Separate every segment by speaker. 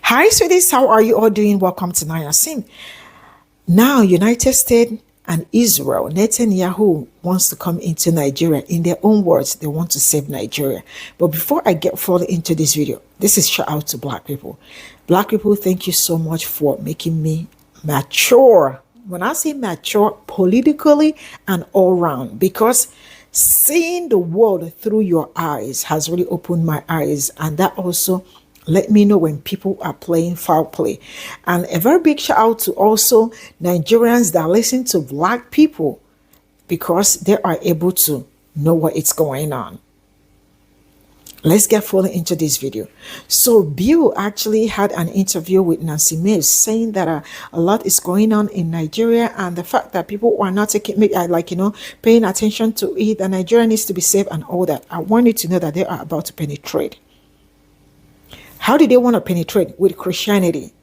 Speaker 1: Hi, sweeties. How are you all doing? Welcome to ISREAL. Now, United States and Israel, Netanyahu wants to come into Nigeria. In their own words, they want to save Nigeria. But before I get further into this video, this is shout out to Black people. Black people, thank you so much for making me mature. When I say mature, politically and all round, because seeing the world through your eyes has really opened my eyes, and that also let me know when people are playing foul play. And a very big shout out to also Nigerians that listen to Black people, because they are able to know what is going on. Let's get further into this video. So Bill actually had an interview with Nancy Mace saying that a lot is going on in Nigeria, and the fact that people are not taking, paying attention to it, that Nigeria needs to be safe and all that. I want you to know that they are about to penetrate. How did they want to penetrate? With Christianity.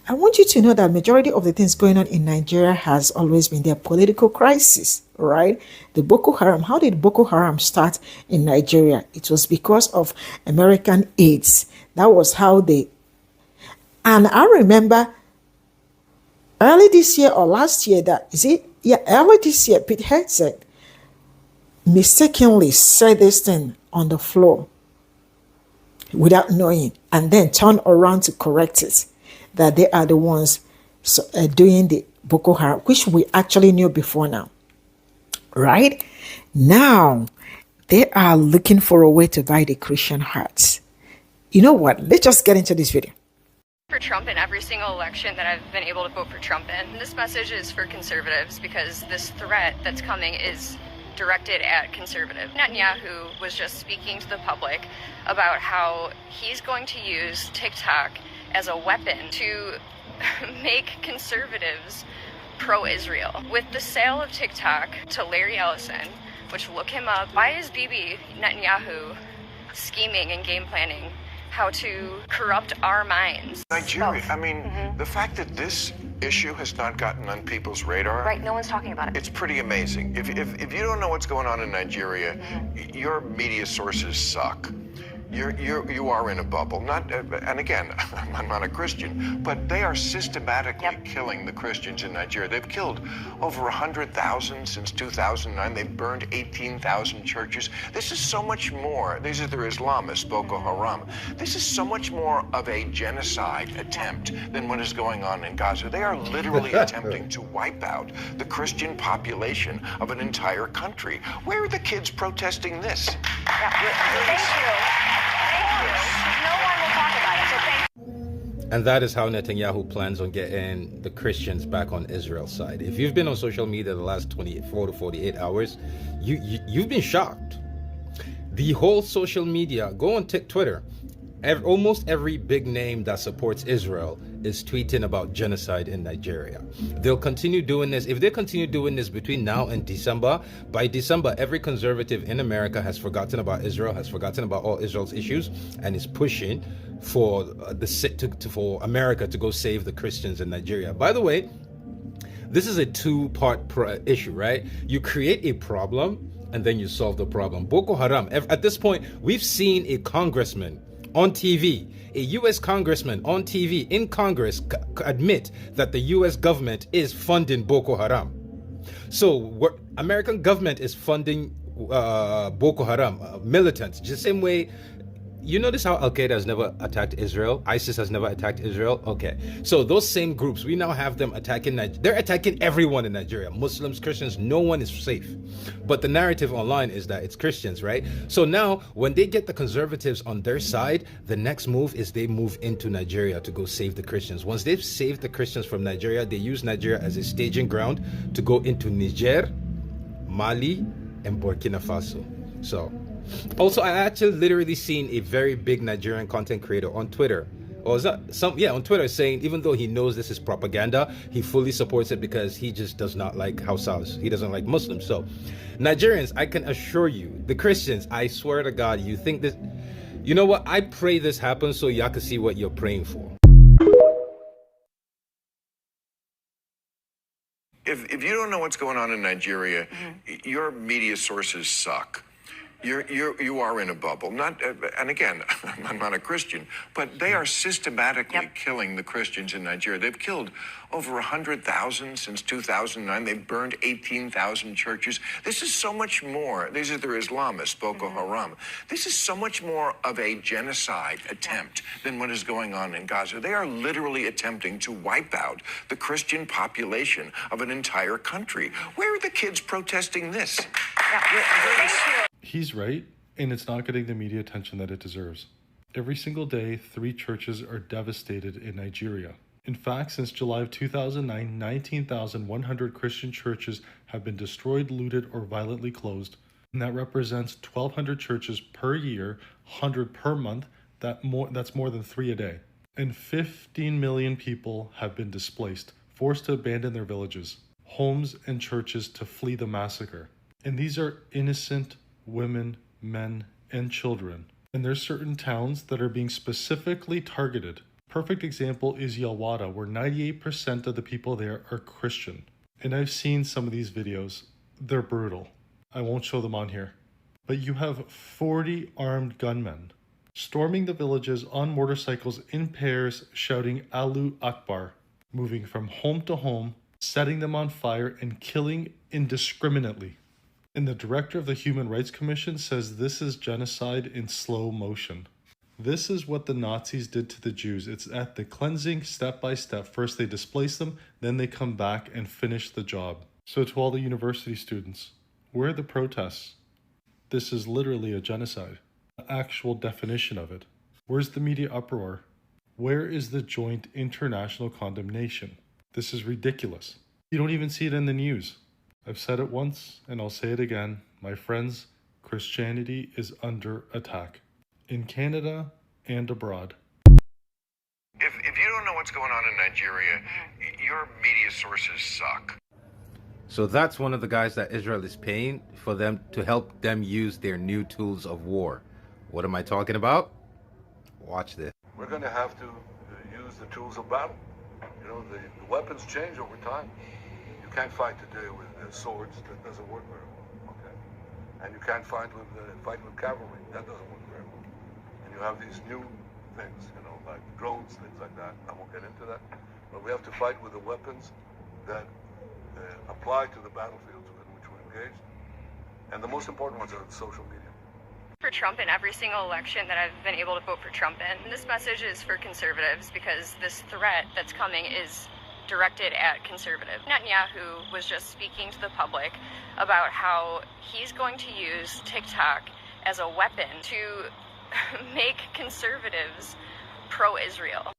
Speaker 1: I want you to know that majority of the things going on in Nigeria has always been their political crisis, right? The Boko Haram. How did Boko Haram start in Nigeria? It was because of American aids. That was how they... And I remember early this year or last year early this year, Pete Hegseth mistakenly said this thing on the floor without knowing, and then turn around to correct it, that they are the ones doing the Boko Haram, which we actually knew before now. Right? Now, they are looking for a way to buy the Christian hearts. You know what? Let's just get into this video.
Speaker 2: For Trump in every single election that I've been able to vote for Trump in. This message is for conservatives because this threat that's coming is directed at conservative. Netanyahu was just speaking to the public about how he's going to use TikTok as a weapon to make conservatives pro-Israel. With the sale of TikTok to Larry Ellison, which, look him up, why is Bibi Netanyahu scheming and game planning how to corrupt our minds?
Speaker 3: Nigeria, I mean, the fact that this issue has not gotten on people's radar.
Speaker 2: Right, no one's talking about it.
Speaker 3: It's pretty amazing. If you don't know what's going on in Nigeria, your media sources suck. You are in a bubble. And again, I'm not a Christian, but they are systematically killing the Christians in Nigeria. They've killed over 100,000 since 2009. They've burned 18,000 churches. This is so much more. These are their Islamists, Boko Haram. This is so much more of a genocide attempt than what is going on in Gaza. They are literally attempting to wipe out the Christian population of an entire country. Where are the kids protesting this?
Speaker 2: Thank you. No one will talk about it, so thank you.
Speaker 4: And that is how Netanyahu plans on getting the Christians back on Israel's side. If you've been on social media the last 24 to 48 hours, you've been shocked. The whole social media, go on Twitter, almost every big name that supports Israel is tweeting about genocide in Nigeria. They'll continue doing this. If they continue doing this between now and December, by December, every conservative in America has forgotten about Israel, has forgotten about all Israel's issues, and is pushing for for America to go save the Christians in Nigeria. By the way, this is a two-part issue, right? You create a problem, and then you solve the problem. Boko Haram, at this point, we've seen a congressman on TV, a U.S. congressman on TV in Congress admit that the U.S. government is funding Boko Haram. So what American government is funding Boko Haram militants, just the same way. You notice how Al-Qaeda has never attacked Israel? ISIS has never attacked Israel? Okay. So those same groups, we now have them attacking Nigeria. They're attacking everyone in Nigeria. Muslims, Christians, no one is safe. But the narrative online is that it's Christians, right? So now, when they get the conservatives on their side, the next move is they move into Nigeria to go save the Christians. Once they've saved the Christians from Nigeria, they use Nigeria as a staging ground to go into Niger, Mali, and Burkina Faso. So... Also, I actually literally seen a very big Nigerian content creator on Twitter, or is that on Twitter, saying even though he knows this is propaganda, he fully supports it because he just does not like Hausas. He doesn't like Muslims. So, Nigerians, I can assure you, the Christians, I swear to God, you think this, you know what? I pray this happens so y'all can see what you're praying for.
Speaker 3: If you don't know what's going on in Nigeria, your media sources suck. You are in a bubble. Not, and again, I'm not a Christian, but they are systematically killing the Christians in Nigeria. They've killed over 100,000 since 2009. They've burned 18,000 churches. This is so much more. These are their Islamists, Boko Haram. This is so much more of a genocide attempt than what is going on in Gaza. They are literally attempting to wipe out the Christian population of an entire country. Where are the kids protesting this?
Speaker 5: He's right, and it's not getting the media attention that it deserves. Every single day, 3 churches are devastated in Nigeria. In fact, since July of 2009, 19,100 Christian churches have been destroyed, looted, or violently closed. And that represents 1,200 churches per year, 100 per month. That's more than 3 a day. And 15 million people have been displaced, forced to abandon their villages, homes, and churches to flee the massacre. And these are innocent women, men, and children. And there's certain towns that are being specifically targeted. Perfect example is Yalwada, where 98% of the people there are Christian. And I've seen some of these videos. They're brutal. I won't show them on here. But you have 40 armed gunmen storming the villages on motorcycles in pairs, shouting Allahu Akbar, moving from home to home, setting them on fire, and killing indiscriminately. And the director of the Human Rights Commission says this is genocide in slow motion. This is what the Nazis did to the Jews. It's at the cleansing step by step. First they displace them, then they come back and finish the job. So to all the university students, where are the protests? This is literally a genocide. The actual definition of it. Where's the media uproar? Where is the joint international condemnation? This is ridiculous. You don't even see it in the news. I've said it once, and I'll say it again. My friends, Christianity is under attack. In Canada and abroad.
Speaker 3: If you don't know what's going on in Nigeria, your media sources suck.
Speaker 4: So that's one of the guys that Israel is paying for them to help them use their new tools of war. What am I talking about? Watch this.
Speaker 6: We're going to have to use the tools of battle. You know, the weapons change over time. You can't fight today with swords. That doesn't work very well. Okay, and you can't fight with cavalry. That doesn't work very well. And you have these new things, you know, like drones, things like that. I won't get into that. But we have to fight with the weapons that apply to the battlefields in which we're engaged. And the most important ones are social media.
Speaker 2: For Trump in every single election that I've been able to vote for Trump in. This message is for conservatives because this threat that's coming is directed at conservatives. Netanyahu was just speaking to the public about how he's going to use TikTok as a weapon to make conservatives pro-Israel.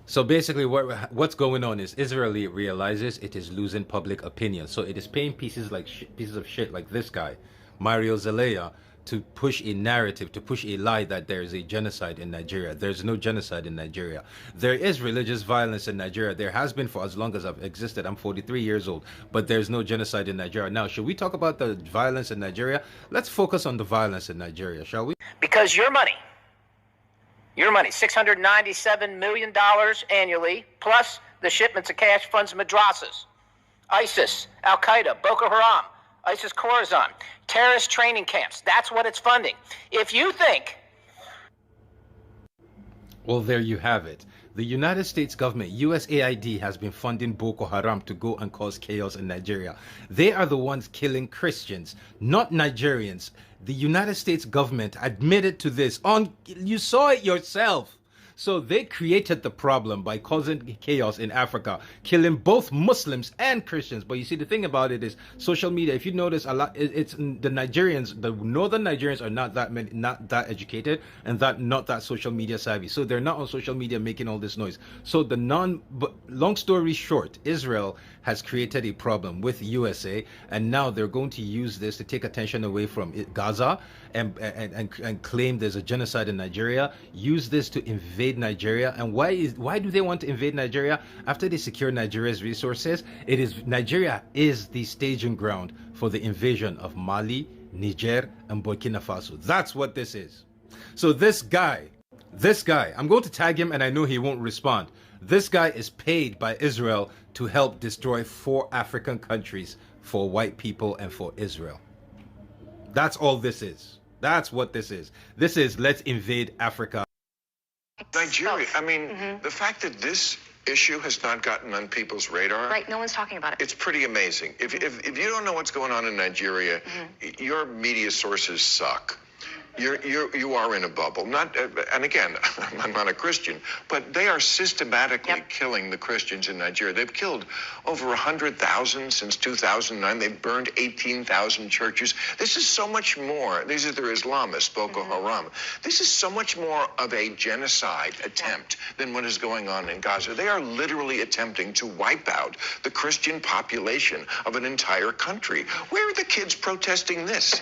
Speaker 4: So basically what's going on is Israel realizes it is losing public opinion. So it is paying pieces of shit like this guy, Mario Zelaya, to push a narrative, to push a lie that there is a genocide in Nigeria. There's no genocide in Nigeria. There is religious violence in Nigeria. There has been for as long as I've existed. I'm 43 years old, but there's no genocide in Nigeria. Now, should we talk about the violence in Nigeria? Let's focus on the violence in Nigeria, shall we?
Speaker 7: Because your money, $697 million annually, plus the shipments of cash funds madrasas, ISIS, Al-Qaeda, Boko Haram, ISIS Khorasan, terrorist training camps. That's what it's funding. If you think...
Speaker 4: Well, there you have it. The United States government, USAID, has been funding Boko Haram to go and cause chaos in Nigeria. They are the ones killing Christians, not Nigerians. The United States government admitted to this. You saw it yourself. So they created the problem by causing chaos in Africa, killing both Muslims and Christians. But you see, the thing about it is social media. If you notice, a lot, it's the Nigerians, the northern Nigerians are not that educated and not that social media savvy. So they're not on social media making all this noise. So but long story short, Israel has created a problem with USA, and now they're going to use this to take attention away from Gaza and claim there's a genocide in Nigeria. Use this to invade Nigeria. And why do they want to invade Nigeria? After they secure Nigeria's resources, Nigeria is the staging ground for the invasion of Mali, Niger, and Burkina Faso. That's what this is. So this guy, I'm going to tag him, and I know he won't respond. This guy is paid by Israel to help destroy 4 African countries for white people and for Israel. That's all this is. That's what this is. This is let's invade Africa.
Speaker 3: Nigeria, I mean, the fact that this issue has not gotten on people's radar.
Speaker 2: Right, no one's talking about it.
Speaker 3: It's pretty amazing. If you don't know what's going on in Nigeria, your media sources suck. You are in a bubble. Not, and again, I'm not a Christian, but they are systematically killing the Christians in Nigeria. They've killed over 100,000 since 2009. They've burned 18,000 churches. This is so much more. These are their Islamists, Boko Haram. This is so much more of a genocide attempt than what is going on in Gaza. They are literally attempting to wipe out the Christian population of an entire country. Where are the kids protesting this?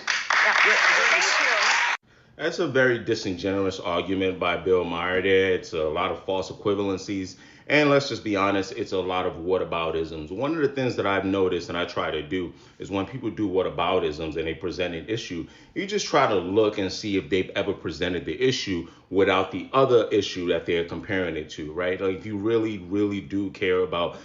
Speaker 8: That's a very disingenuous argument by Bill Maher there. It's a lot of false equivalencies. And let's just be honest, it's a lot of whataboutisms. One of the things that I've noticed and I try to do is when people do whataboutisms and they present an issue, you just try to look and see if they've ever presented the issue without the other issue that they're comparing it to, right? Like if you really, really do care about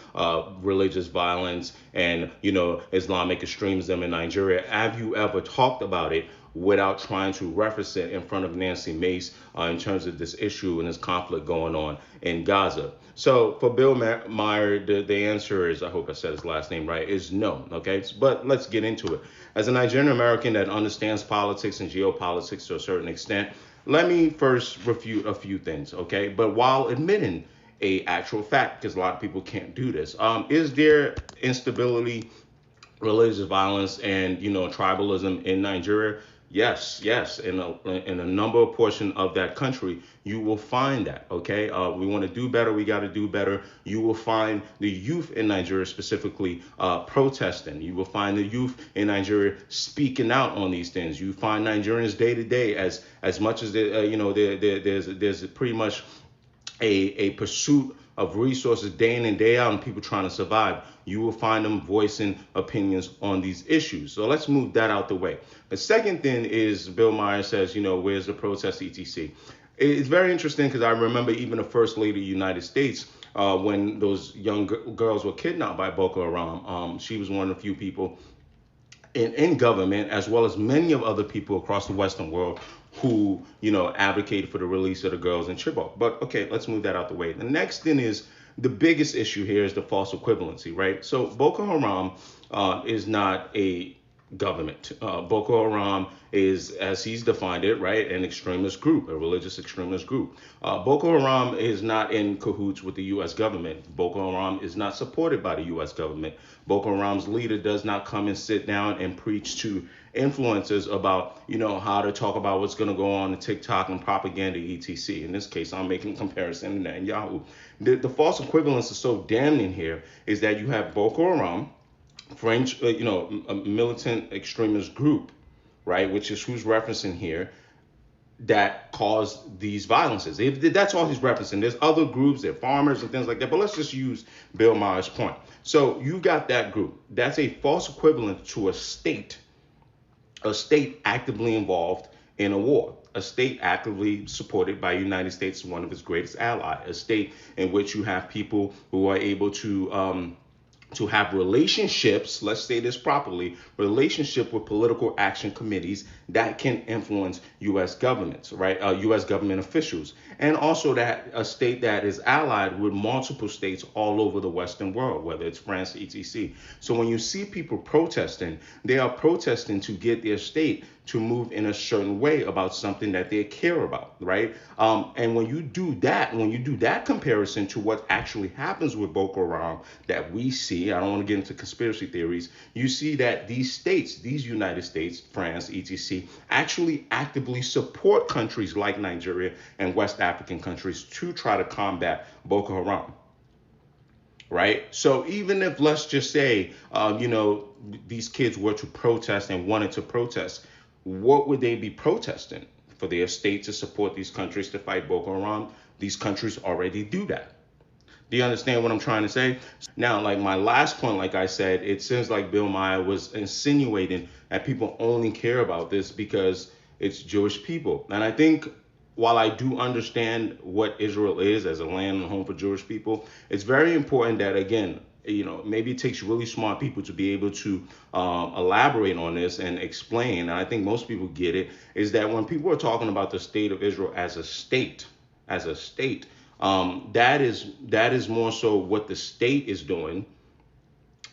Speaker 8: religious violence and, Islamic extremism in Nigeria, have you ever talked about it without trying to reference it in front of Nancy Mace in terms of this issue and this conflict going on in Gaza? So for Bill Maher, the answer is, I hope I said his last name right, is no, okay? But let's get into it. As a Nigerian American that understands politics and geopolitics to a certain extent, let me first refute a few things, okay? But while admitting a actual fact, because a lot of people can't do this, is there instability, religious violence, and, tribalism in Nigeria? Yes. In a number of portions of that country, you will find that, okay? We want to do better. We got to do better. You will find the youth in Nigeria specifically protesting. You will find the youth in Nigeria speaking out on these things. You find Nigerians day to day as much as, there's pretty much a pursuit of resources day in and day out and people trying to survive. You will find them voicing opinions on these issues. So let's move that out the way. The second thing is Bill Maher says, where's the protest, etc. It's very interesting because I remember even the First Lady of the United States, when those young girls were kidnapped by Boko Haram, she was one of the few people in government, as well as many of other people across the Western world who, advocated for the release of the girls in Chibok. But okay, let's move that out the way. The next thing is the biggest issue here is the false equivalency, right? So Boko Haram is not a government. Boko Haram is, as he's defined it, right, an extremist group, a religious extremist group. Boko Haram is not in cahoots with the U.S. government. Boko Haram is not supported by the U.S. government. Boko Haram's leader does not come and sit down and preach to influencers about, how to talk about what's going to go on TikTok and propaganda, etc. In this case, I'm making a comparison to Netanyahu. The false equivalence is so damning here is that you have Boko Haram, French, a militant extremist group, right, which is who's referencing here, that caused these violences. That's all he's referencing. There's other groups, they're farmers and things like that, but let's just use Bill Maher's point. So you got that group. That's a false equivalent to a state actively involved in a war, a state actively supported by the United States, one of its greatest allies, a state in which you have people who are able to have relationships, let's say this properly, relationship with political action committees that can influence U.S. governments, right? U.S. government officials, and also that a state that is allied with multiple states all over the Western world, whether it's France, etc. So when you see people protesting, they are protesting to get their state to move in a certain way about something that they care about, right? And when you do that comparison to what actually happens with Boko Haram that we see, I don't want to get into conspiracy theories, you see that these states, these United States, France, etc., actually actively support countries like Nigeria and West African countries to try to combat Boko Haram. Right. So even if, let's just say, these kids were to protest and wanted to protest, what would they be protesting? For their state to support these countries to fight Boko Haram? These countries already do that. Do you understand what I'm trying to say? Now, like my last point, like I said, it seems like Bill Maher was insinuating that people only care about this because it's Jewish people. And I think while I do understand what Israel is as a land and home for Jewish people, it's very important that, again, maybe it takes really smart people to be able to elaborate on this and explain. And I think most people get it, is that when people are talking about the state of Israel as a state, that is more so what the state is doing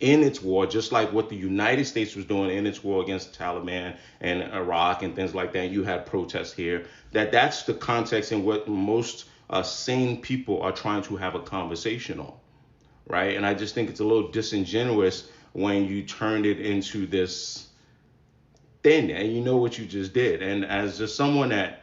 Speaker 8: in its war, just like what the United States was doing in its war against the Taliban and Iraq and things like that. You had protests here. That's the context in what most sane people are trying to have a conversation on, right? And I just think it's a little disingenuous when you turned it into this thing, and you know what you just did. And as just someone that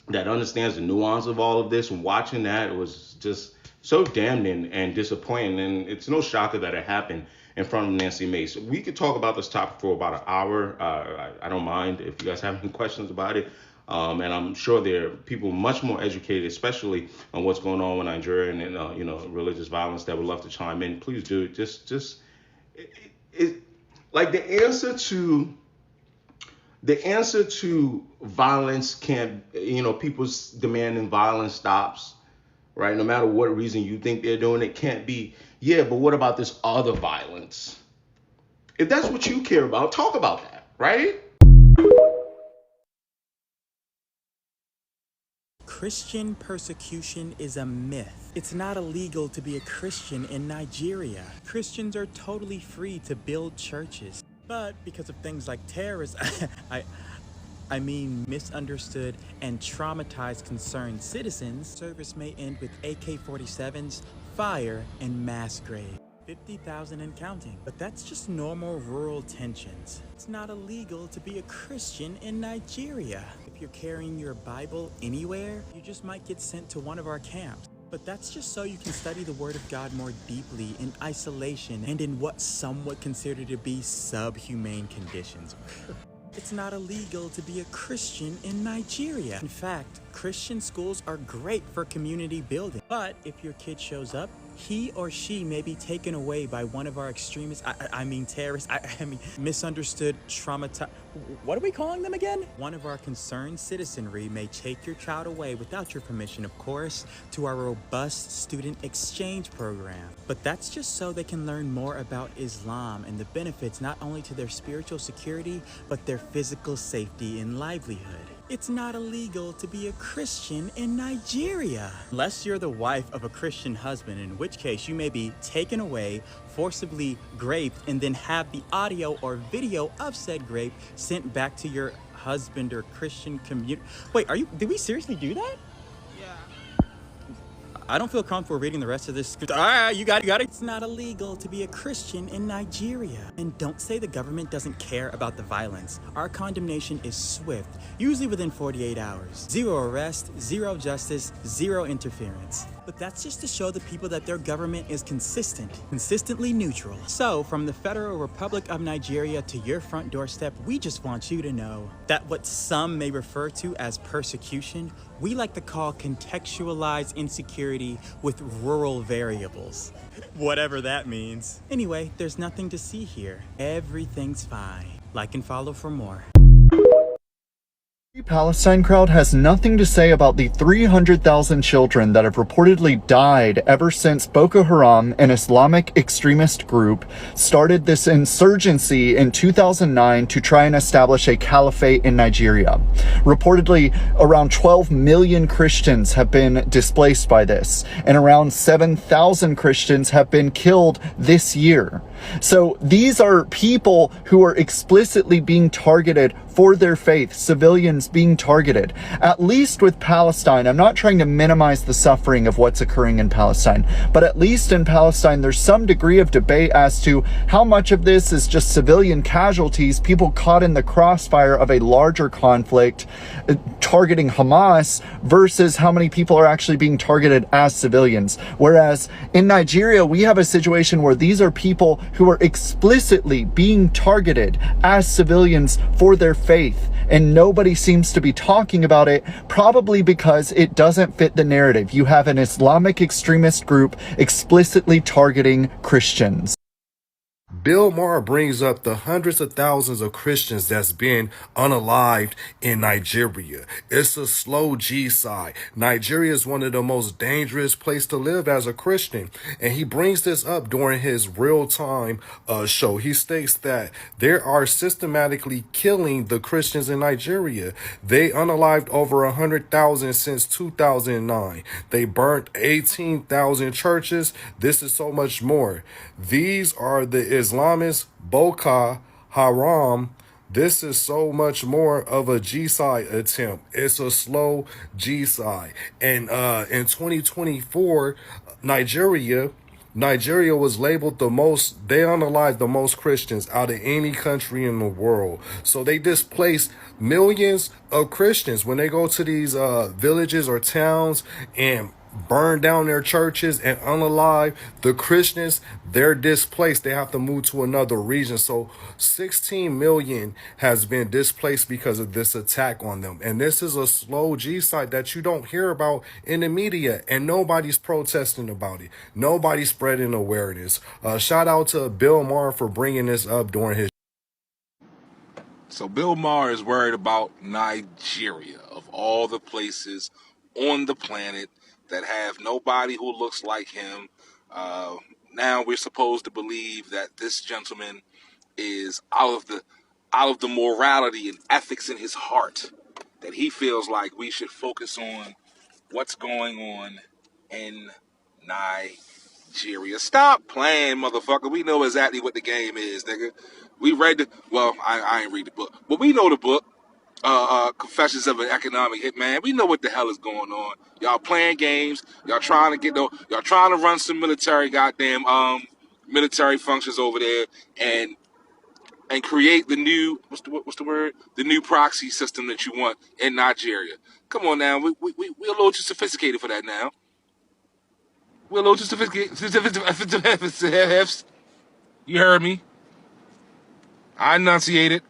Speaker 8: understands the nuance of all of this, and watching that, it was just so damning and disappointing. And it's no shocker that it happened in front of Nancy Mace. We could talk about this topic for about an hour. I don't mind if you guys have any questions about it. And I'm sure there are people much more educated, especially on what's going on with Nigeria and religious violence, that would love to chime in. Please do. Like the answer to violence can't, people's demanding violence stops, right? No matter what reason you think they're doing it, can't be, yeah, but what about this other violence? If that's what you care about, talk about that, right?
Speaker 9: Christian persecution is a myth. It's not illegal to be a Christian in Nigeria. Christians are totally free to build churches. But because of things like terrorism, I mean misunderstood and traumatized concerned citizens, service may end with AK-47s, fire, and mass grave. 50,000 and counting. But that's just normal rural tensions. It's not illegal to be a Christian in Nigeria. If you're carrying your Bible anywhere, you just might get sent to one of our camps. But that's just so you can study the Word of God more deeply in isolation and in what some would consider to be subhumane conditions. It's not illegal to be a Christian in Nigeria. In fact, Christian schools are great for community building. But if your kid shows up, he or she may be taken away by one of our extremists, terrorists, misunderstood, traumatized, what are we calling them again? One of our concerned citizenry may take your child away without your permission, of course, to our robust student exchange program. But that's just so they can learn more about Islam and the benefits not only to their spiritual security, but their physical safety and livelihood. It's not illegal to be a Christian in Nigeria. Unless you're the wife of a Christian husband, in which case you may be taken away, forcibly raped, and then have the audio or video of said rape sent back to your husband or Christian community. Wait, did we seriously do that? I don't feel comfortable reading the rest of this script. You got it. It's not illegal to be a Christian in Nigeria. And don't say the government doesn't care about the violence. Our condemnation is swift, usually within 48 hours. 0 arrest, 0 justice, 0 interference. But that's just to show the people that their government is consistently neutral. So, from the Federal Republic of Nigeria to your front doorstep, we just want you to know that what some may refer to as persecution, we like to call contextualized insecurity with rural variables. Whatever that means. Anyway, there's nothing to see here. Everything's fine. Like and follow for more.
Speaker 10: The Palestine crowd has nothing to say about the 300,000 children that have reportedly died ever since Boko Haram, an Islamic extremist group, started this insurgency in 2009 to try and establish a caliphate in Nigeria. Reportedly, around 12 million Christians have been displaced by this, and around 7,000 Christians have been killed this year. So these are people who are explicitly being targeted for their faith, civilians being targeted. At least with Palestine, I'm not trying to minimize the suffering of what's occurring in Palestine, but at least in Palestine, there's some degree of debate as to how much of this is just civilian casualties, people caught in the crossfire of a larger conflict targeting Hamas, versus how many people are actually being targeted as civilians. Whereas in Nigeria, we have a situation where these are people who are explicitly being targeted as civilians for their faith, and nobody seems to be talking about it, probably because it doesn't fit the narrative. You have an Islamic extremist group explicitly targeting Christians.
Speaker 11: Bill Maher brings up the hundreds of thousands of Christians that's been unalived in Nigeria. It's a slow G-side. Nigeria is one of the most dangerous places to live as a Christian. And he brings this up during his real-time show. He states that they are systematically killing the Christians in Nigeria. They unalived over 100,000 since 2009. They burnt 18,000 churches. This is so much more. These are the Islamists, Boko Haram. This is so much more of a G-side attempt. It's a slow G-side. And in 2024, Nigeria was labeled they unalived the most Christians out of any country in the world. So they displaced millions of Christians when they go to these villages or towns and burn down their churches and unalive the Christians. They're displaced. They have to move to another region. So 16 million has been displaced because of this attack on them. And this is a slow G-side that you don't hear about in the media, and nobody's protesting about it. Nobody's spreading awareness. Shout out to Bill Maher for bringing this up during his.
Speaker 12: So Bill Maher is worried about Nigeria, of all the places on the planet that have nobody who looks like him. Now we're supposed to believe that this gentleman is out of the morality and ethics in his heart, that he feels like we should focus on what's going on in Nigeria. Stop playing, motherfucker. We know exactly what the game is, nigga. We read I ain't read the book, but we know the book. Confessions of an Economic Hitman. We know what the hell is going on. Y'all playing games. Y'all trying to run some military military functions over there and create the new what's the word? The new proxy system that you want in Nigeria. Come on now, we're a little too sophisticated for that now. We're a little too sophisticated. You heard me. I enunciated.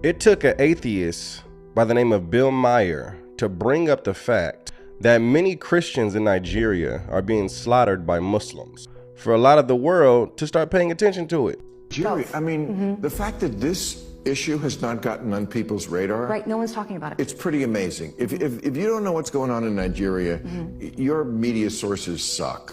Speaker 13: It took an atheist by the name of Bill Maher to bring up the fact that many Christians in Nigeria are being slaughtered by Muslims, for a lot of the world to start paying attention to it.
Speaker 3: Jerry, I mean, the fact that this issue has not gotten on people's radar.
Speaker 14: Right, no one's talking about it.
Speaker 3: It's pretty amazing. If you don't know what's going on in Nigeria, your media sources suck.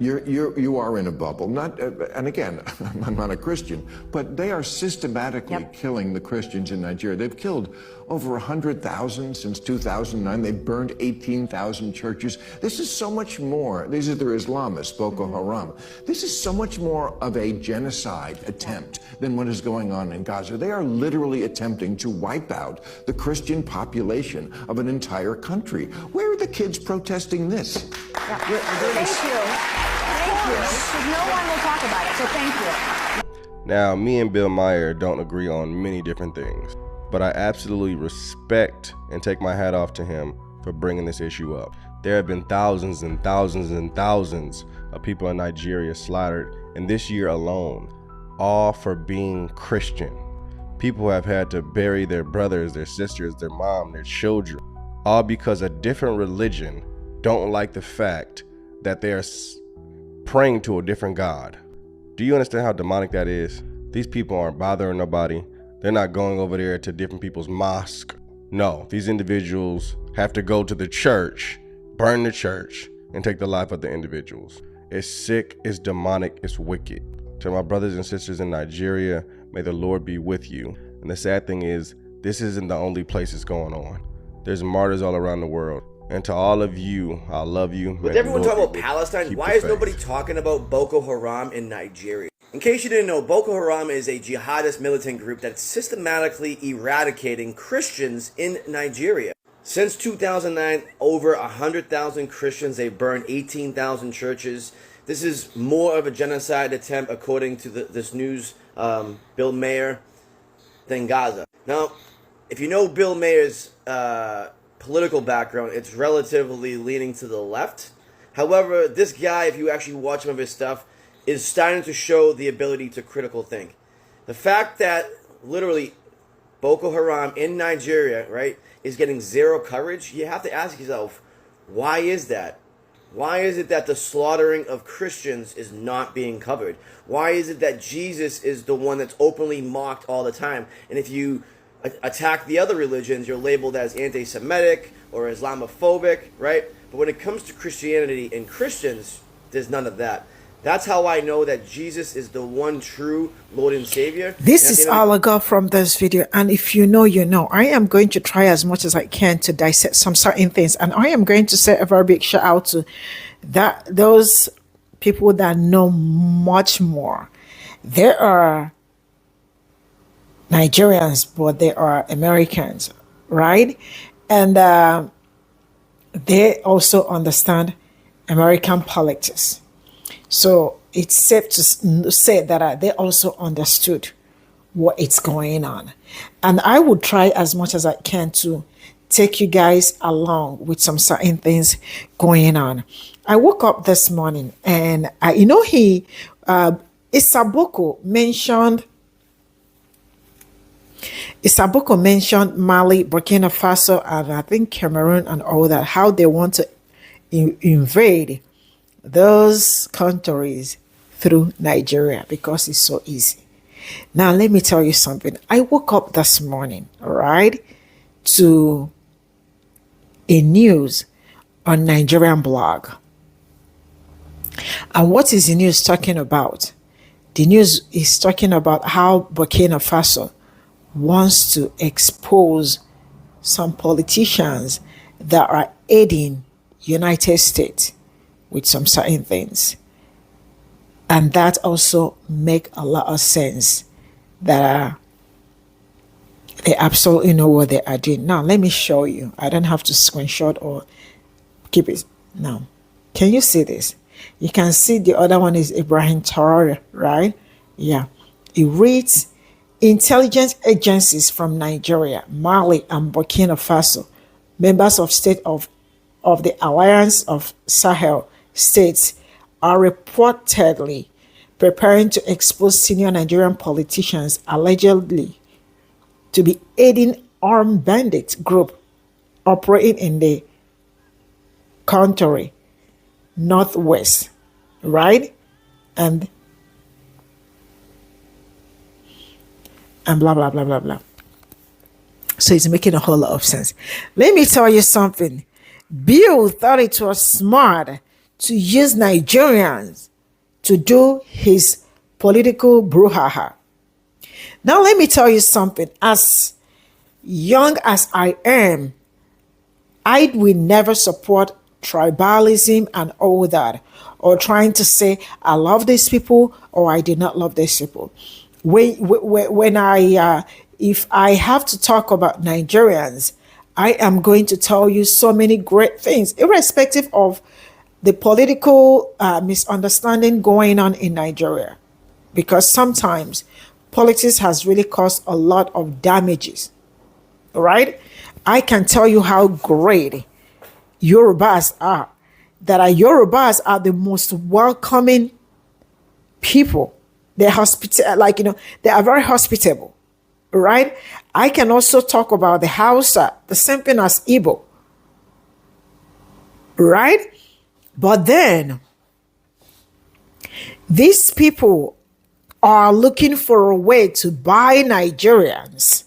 Speaker 3: You are in a bubble. And again, I'm not a Christian, but they are systematically killing the Christians in Nigeria. They've killed over 100,000 since 2009. They've burned 18,000 churches. This is so much more. These are their Islamists, Boko Haram. This is so much more of a genocide attempt than what is going on in Gaza. They are literally attempting to wipe out the Christian population of an entire country. Where are the kids protesting this?
Speaker 14: Thank you. Thank you. Because no one will talk about it, so thank you.
Speaker 13: Now, me and Bill Maher don't agree on many different things, but I absolutely respect and take my hat off to him for bringing this issue up. There have been thousands and thousands and thousands of people in Nigeria slaughtered in this year alone, all for being Christian. People have had to bury their brothers, their sisters, their mom, their children, all because a different religion don't like the fact that they're praying to a different God. Do you understand how demonic that is? These people aren't bothering nobody. They're not going over there to different people's mosque. No, these individuals have to go to the church, burn the church, and take the life of the individuals. It's sick, it's demonic, it's wicked. To my brothers and sisters in Nigeria, may the Lord be with you. And the sad thing is, this isn't the only place it's going on. There's martyrs all around the world. And to all of you, I love you.
Speaker 15: With everyone talking about Palestine, why is nobody talking about Boko Haram in Nigeria? In case you didn't know, Boko Haram is a jihadist militant group that's systematically eradicating Christians in Nigeria. Since 2009, over 100,000 Christians, they've burned 18,000 churches. This is more of a genocide attempt, according to this news, Bill Maher, than Gaza. Now, if you know Bill Maher's political background, it's relatively leaning to the left. However, this guy, if you actually watch some of his stuff, is starting to show the ability to critical think. The fact that literally Boko Haram in Nigeria, right, is getting zero coverage, you have to ask yourself, why is that? Why is it that the slaughtering of Christians is not being covered? Why is it that Jesus is the one that's openly mocked all the time? And if you attack the other religions, you're labeled as anti-Semitic or Islamophobic, right? But when it comes to Christianity and Christians, there's none of that. That's how I know that Jesus is the one true Lord and Savior.
Speaker 1: This is all I got from this video. And if you know, you know. I am going to try as much as I can to dissect some certain things. And I am going to say a very big shout out to those people that know much more. There are Nigerians, but they are Americans, right? And they also understand American politics. So it's safe to say that they also understood what is going on. And I would try as much as I can to take you guys along with some certain things going on. I woke up this morning and Isaboko mentioned Mali, Burkina Faso, and I think Cameroon and all that, how they want to invade those countries through Nigeria because it's so easy. Now, let me tell you something. I woke up this morning, right, to a news on Nigerian blog. And what is the news talking about? The news is talking about how Burkina Faso wants to expose some politicians that are aiding United States with some certain things. And that also make a lot of sense that they absolutely know what they are doing. Now, let me show you. I don't have to screenshot or keep it. Now, can you see this? You can see the other one is Ibrahim Traore, right? Yeah. It reads, intelligence agencies from Nigeria, Mali, and Burkina Faso, members of state of the Alliance of Sahel states, are reportedly preparing to expose senior Nigerian politicians allegedly to be aiding armed bandit group operating in the country northwest, right? And blah, blah, blah, blah, blah. So it's making a whole lot of sense. Let me tell you something. Bill thought it was smart to use Nigerians to do his political brouhaha. Now, let me tell you something. As young as I am, I will never support tribalism and all that, or trying to say I love these people or I do not love these people. When if I have to talk about Nigerians, I am going to tell you so many great things, irrespective of the political misunderstanding going on in Nigeria, because sometimes politics has really caused a lot of damages, right? I can tell you how great Yorubas are. Yorubas are the most welcoming people. They're they are very hospitable, right? I can also talk about the Hausa, the same thing as Igbo, right? But then these people are looking for a way to buy Nigerians.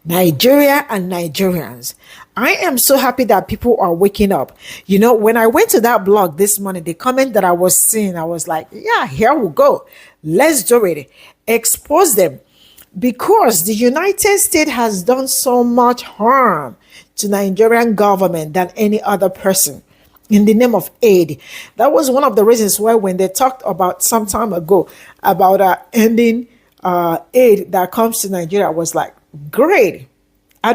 Speaker 1: Nigeria and Nigerians. I am so happy that people are waking up. You know, when I went to that blog this morning, the comment that I was seeing, I was like, yeah, here we go. Let's do it. Expose them. Because the United States has done so much harm to Nigerian government than any other person in the name of aid. That was one of the reasons why when they talked about some time ago about ending aid that comes to Nigeria, I was like, great. I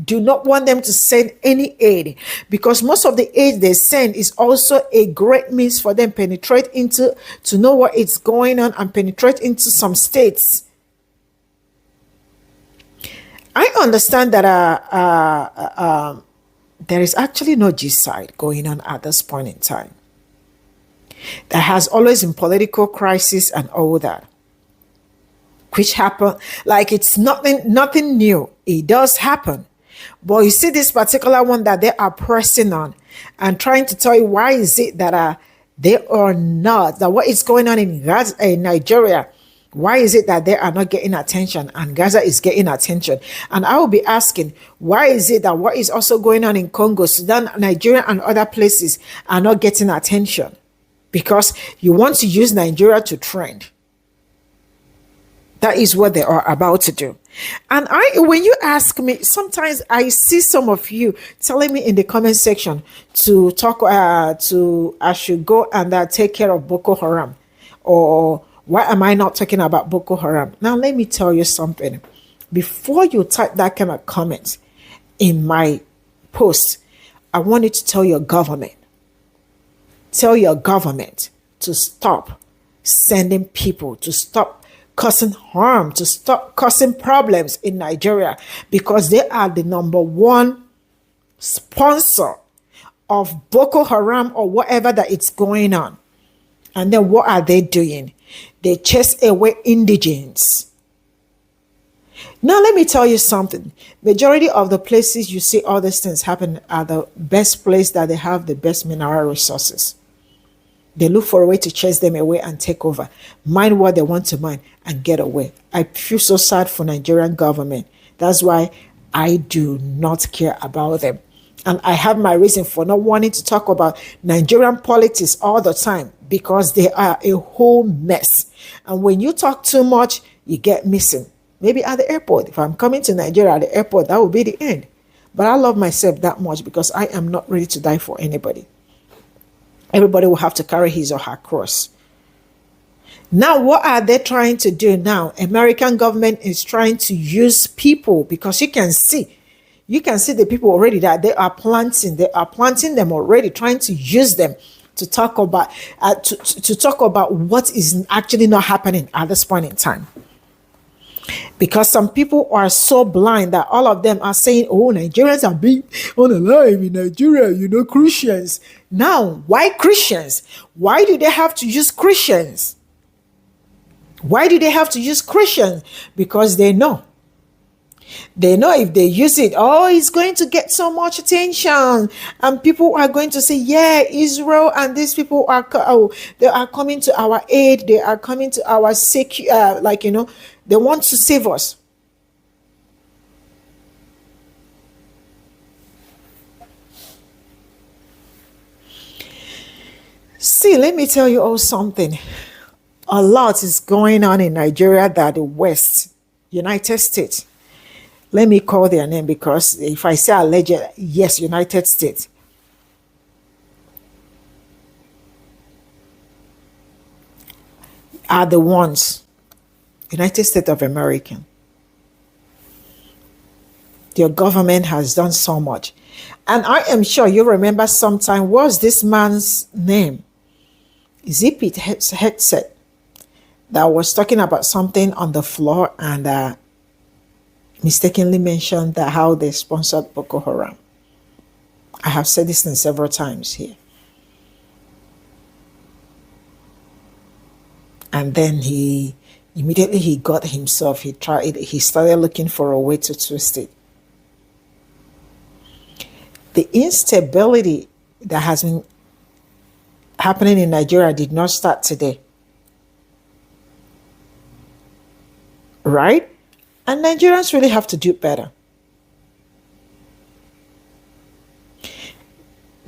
Speaker 1: do not want them to send any aid, because most of the aid they send is also a great means for them to know what is going on and penetrate into some states. I understand that there is actually no genocide going on at this point in time. There has always been political crisis and all that, which happen. Like, it's nothing new. It does happen. But you see this particular one that they are pressing on and trying to tell you why is it that they are not, that what is going on in Gaza, in Nigeria, why is it that they are not getting attention and Gaza is getting attention? And I will be asking, why is it that what is also going on in Congo, Sudan, Nigeria, and other places are not getting attention? Because you want to use Nigeria to trend. That is what they are about to do. And when you ask me, sometimes I see some of you telling me in the comment section to talk, I should go and take care of Boko Haram, or why am I not talking about Boko Haram? Now, let me tell you something. Before you type that kind of comment in my post, I want you to tell your government to stop sending people, to stop causing harm, to stop causing problems in Nigeria, because they are the number one sponsor of Boko Haram or whatever that it's going on. And then what are they doing? They chase away indigents. Now, let me tell you something. Majority of the places you see all these things happen are the best place that they have the best mineral resources. They look for a way to chase them away and take over, mine what they want to mine and get away. I feel so sad for Nigerian government. That's why I do not care about them. And I have my reason for not wanting to talk about Nigerian politics all the time, because they are a whole mess. And when you talk too much, you get missing. Maybe at the airport. If I'm coming to Nigeria at the airport, that will be the end. But I love myself that much because I am not ready to die for anybody. Everybody will have to carry his or her cross. Now, what are they trying to do now? American government is trying to use people, because you can see the people already that they are planting them already, trying to use them to talk about to talk about what is actually not happening at this point in time. Because some people are so blind that all of them are saying, oh, Nigerians are being unalive in Nigeria, Christians. Now, why Christians? Why do they have to use Christians? Why do they have to use Christians? Because they know if they use it, it's going to get so much attention. And people are going to say, yeah, Israel and these people they are coming to our aid. They are coming to our they want to save us. See, let me tell you all something. A lot is going on in Nigeria that the West, United States, let me call their name, because if I say alleged, yes, United States, are the ones, United States of America. Their government has done so much. And I am sure you remember sometime, what's this man's name? Is it Pe0ple headset that was talking about something on the floor and mistakenly mentioned that how they sponsored Boko Haram? I have said this thing several times here. And then he got himself, he started looking for a way to twist it. The instability that has been happening in Nigeria did not start today. Right? And Nigerians really have to do better.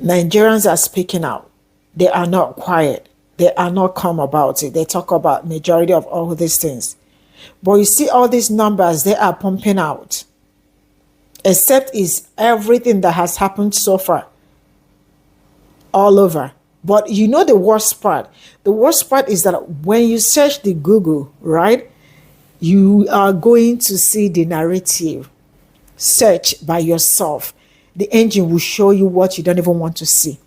Speaker 1: Nigerians are speaking out. They are not quiet. They are not calm about it. They talk about majority of all these things. But you see all these numbers they are pumping out. Except is everything that has happened so far. All over. But you know the worst part? The worst part is that when you search the Google, right? You are going to see the narrative. Search by yourself. The engine will show you what you don't even want to see.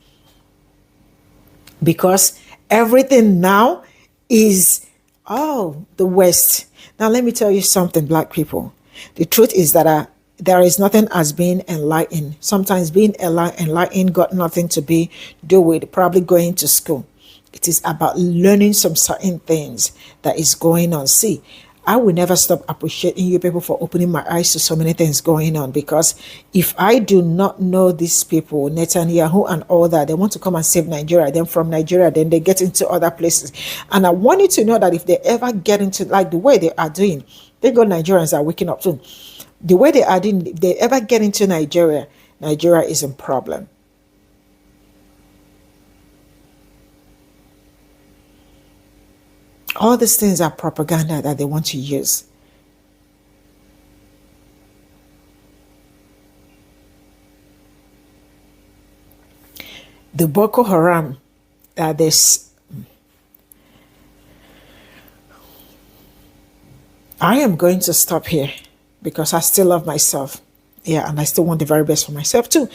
Speaker 1: Because everything now is, the West. Now, let me tell you something, black people. The truth is that there is nothing as being enlightened. Sometimes being enlightened got nothing to do with probably going to school. It is about learning some certain things that is going on. See, I will never stop appreciating you people for opening my eyes to so many things going on, because if I do not know these people, Netanyahu and all that, they want to come and save Nigeria. Then from Nigeria, then they get into other places. And I want you to know that if they ever get into, like the way they are doing, they go Nigerians are waking up soon. The way they are doing, if they ever get into Nigeria, Nigeria is in problem. All these things are propaganda that they want to use. The Boko Haram, this. I am going to stop here because I still love myself. Yeah, and I still want the very best for myself too.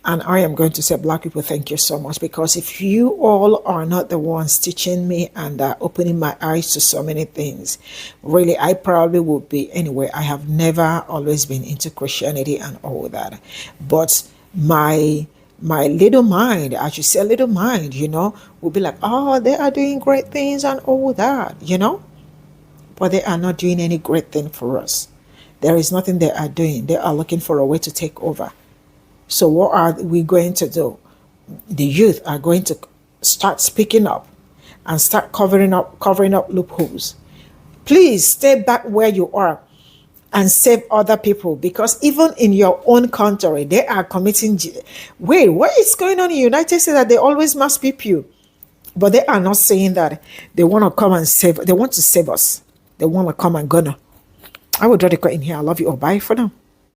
Speaker 1: And I am going to say, Black people, thank you so much, because if you all are not the ones teaching me and opening my eyes to so many things, really, I probably would be. Anyway, I have never always been into Christianity and all that. But my little mind, I should say little mind, will be like, oh, they are doing great things and all that, But they are not doing any great thing for us. There is nothing they are doing. They are looking for a way to take over. So what are we going to do? The youth are going to start speaking up and start covering up loopholes. Please stay back where you are and save other people, because even in your own country, they are committing. Wait, what is going on in the United States that they always must be Pe0ple? But they are not saying that they want to come and save. They want to save us. They want to come and gonna. I will draw the cut in here. I love you all. Bye for now.